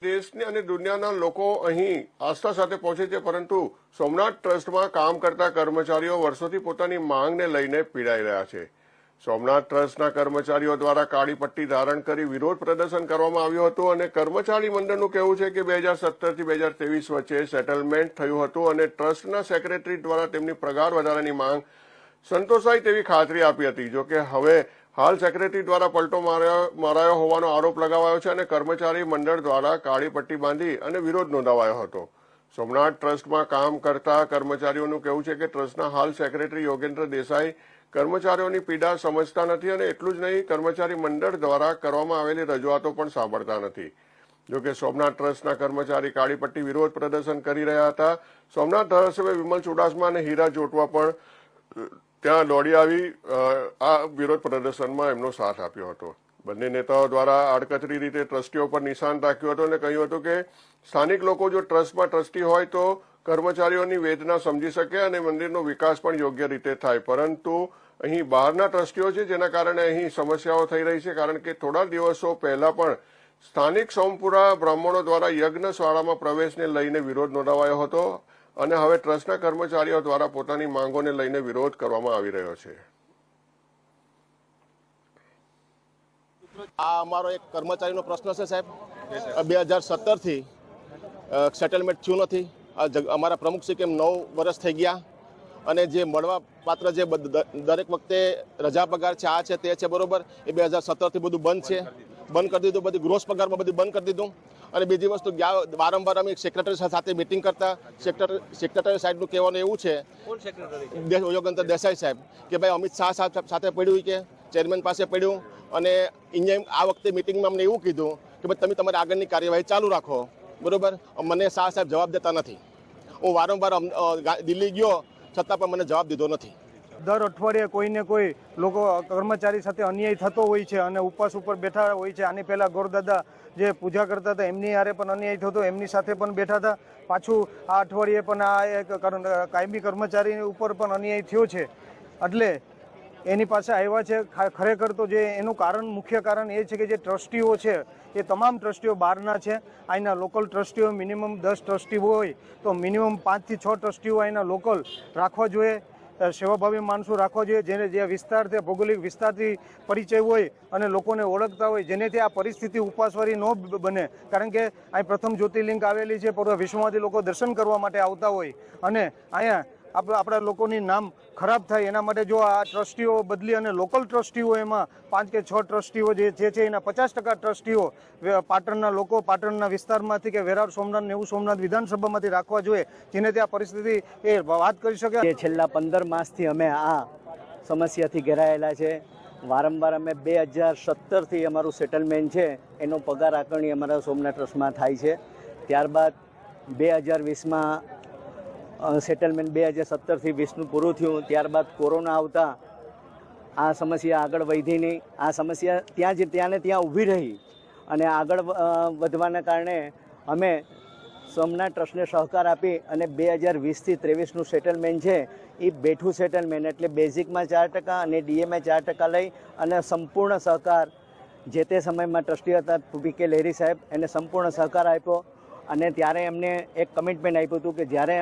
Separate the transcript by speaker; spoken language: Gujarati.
Speaker 1: દેશની અને દુનિયાના લોકો અહીં આસ્થા સાથે પહોંચે છે, પરંતુ સોમનાથ ટ્રસ્ટમાં કામ કરતા કર્મચારીઓ વર્ષોથી પોતાની માંગને લઈને પીડાઈ રહ્યા છે। સોમનાથ ટ્રસ્ટના કર્મચારીઓ દ્વારા કાળી પટ્ટી ધારણ કરી વિરોધ પ્રદર્શન કરવામાં આવ્યું હતું અને કર્મચારી મંડળનું કહેવું છે કે 2017 થી 2023 વચ્ચે સેટલમેન્ટ થયું હતું અને ટ્રસ્ટના સેક્રેટરી દ્વારા તેમની પગાર વધારાની માંગ સંતોષાય તેવી ખાતરી આપી હતી। જોકે હવે હાલ સેક્રેટરી દ્વારા પલટો મારાયો હોવાનો આરોપ લગાવાયો છે અને કર્મચારી મંડળ દ્વારા કાળી પટ્ટી બાંધી અને વિરોધ નોંધાવાયો હતો। સોમનાથ ટ્રસ્ટમાં કામ કરતા કર્મચારીઓનું કહેવું છે કે ટ્રસ્ટના હાલ સેક્રેટરી યોગેન્દ્ર દેસાઈ કર્મચારીઓની પીડા સમજતા નથી અને એટલું જ નહીં, કર્મચારી મંડળ દ્વારા કરવામાં આવેલી રજૂઆતો પણ સાંભળતા નથી। જોકે સોમનાથ ટ્રસ્ટના કર્મચારી કાળી પટ્ટી વિરોધ પ્રદર્શન કરી રહ્યા હતા। સોમનાથ ધારાસભ્ય વિમલ ચુડાસમા અને હીરા જોટવા પણ ત્યાં દોડી આવી આ વિરોધ પ્રદર્શનમાં એમનો સાથ આપ્યો હતો। બંને નેતાઓ દ્વારા આડકતરી રીતે ટ્રસ્ટીઓ પર નિશાન રાખ્યું હતું અને કહ્યું હતું કે સ્થાનિક લોકો જો ટ્રસ્ટમાં ટ્રસ્ટી હોય તો કર્મચારીઓની વેદના સમજી શકે અને મંદિરનો વિકાસ પણ યોગ્ય રીતે થાય, પરંતુ અહીં બહારના ટ્રસ્ટીઓ છે જેના કારણે અહીં સમસ્યાઓ થઈ રહી છે। કારણ કે થોડા દિવસો પહેલા પણ સ્થાનિક સોમપુરા બ્રાહ્મણો દ્વારા યજ્ઞ શાળામાં પ્રવેશને લઈને વિરોધ નોંધાવાયો હતો અને હવે ટ્રસ્ટના કર્મચારીઓ દ્વારા પોતાની માંગોને લઈને વિરોધ કરવામાં આવી રહ્યો છે।
Speaker 2: આ અમારો એક કર્મચારીનો પ્રશ્ન છે સાહેબ। 2017 થી સેટલમેન્ટ થયું નથી। અમારા પ્રમુખ શ્રી કેમ 9 વર્ષ થઈ ગયા અને જે મળવા પાત્ર જે દરેક વખતે રજા પગાર છે આ છે તે છે બરોબર, એ 2017 થી બધું બંધ છે, બંધ કરી દીધું, બધી ગ્રોસ પગારમાં બધું બંધ કરી દીધું। અને બીજી વસ્તુ વારંવાર અમે સેક્રેટરી સાથે મિટિંગ કરતા, સેક્રેટરી સાહેબનું કહેવાનું એવું છે યોગેન્દ્ર દેસાઈ સાહેબ કે ભાઈ અમિત શાહ સાથે પડ્યું કે ચેરમેન પાસે પડ્યું અને અહીંયા આ વખતે મિટિંગમાં અમને એવું કીધું કે ભાઈ તમે તમારી આગળની કાર્યવાહી ચાલુ રાખો બરોબર। મને શાહ સાહેબ જવાબ દેતા નથી। હું વારંવાર દિલ્હી ગયો છતાં પણ મને જવાબ દીધો નથી।
Speaker 3: દર અઠવાડિયે કોઈને કોઈ લોકો કર્મચારી સાથે અન્યાય થતો હોય છે અને ઉપવાસ ઉપર બેઠા હોય છે। આની પહેલાં ગોરદાદા જે પૂજા કરતા હતા એમની હારે પણ અન્યાય થતો, એમની સાથે પણ બેઠા હતા। પાછું આ અઠવાડિયે પણ આ એક કાયમી કર્મચારી ઉપર પણ અન્યાય થયો છે, એટલે એની પાસે આવ્યા છે। ખરેખર તો જે એનું કારણ, મુખ્ય કારણ એ છે કે જે ટ્રસ્ટીઓ છે એ તમામ ટ્રસ્ટીઓ બહારના છે। અહીંના લોકલ ટ્રસ્ટીઓ મિનિમમ 10 ટ્રસ્ટી હોય તો મિનિમમ 5 થી 6 ટ્રસ્ટીઓ અહીંના લોકલ રાખવા જોઈએ, સેવાભાવી માણસો રાખવા જોઈએ, જેને જે વિસ્તારથી ભૌગોલિક વિસ્તારથી પરિચય હોય અને લોકોને ઓળખતા હોય, જેનેથી આ પરિસ્થિતિ ઉપવાસવાળી ન બને। કારણ કે અહીં પ્રથમ જ્યોતિર્લિંગ આવેલી છે, પૂરા વિશ્વમાંથી લોકો દર્શન કરવા માટે આવતા હોય અને અહીંયા આપણા લોકોની નામ ખરાબ થાય એના માટે જો આ ટ્રસ્ટીઓ બદલી અને લોકલ ટ્રસ્ટીઓ એમાં 5 કે 6 ટ્રસ્ટીઓ જે છે એના 50% ટ્રસ્ટીઓ પાટણના લોકો, પાટણના વિસ્તારમાંથી કે વેરાવળ સોમનાથ, નેવું સોમનાથ વિધાનસભામાંથી રાખવા જોઈએ, જેનેથી આ પરિસ્થિતિ એ વાત કરી શકે।
Speaker 4: છેલ્લા 15 માસથી અમે આ સમસ્યાથી ઘેરાયેલા છે। વારંવાર અમે 2017થી અમારું સેટલમેન્ટ છે એનો પગાર આકારણી અમારા સોમનાથ ટ્રસ્ટમાં થાય છે। ત્યારબાદ 2020માં સેટલમેન્ટ 2017થી 20નું પૂરું થયું। ત્યારબાદ કોરોના આવતા આ સમસ્યા આગળ વધી નહીં। આ સમસ્યા ત્યાં ઊભી રહી અને આગળ વધવાના કારણે અમે સોમનાથ ટ્રસ્ટને સહકાર આપી અને 2020થી 23નું સેટલમેન્ટ છે એ બેઠું સેટલમેન્ટ, એટલે બેઝિકમાં 4% અને ડીએમાં 4% લઈ અને સંપૂર્ણ સહકાર જે તે સમયમાં ટ્રસ્ટી હતા પી.કે. લહેરી સાહેબ એને સંપૂર્ણ સહકાર આપ્યો અને ત્યારે એમને એક કમિટમેન્ટ આપ્યું હતું કે જ્યારે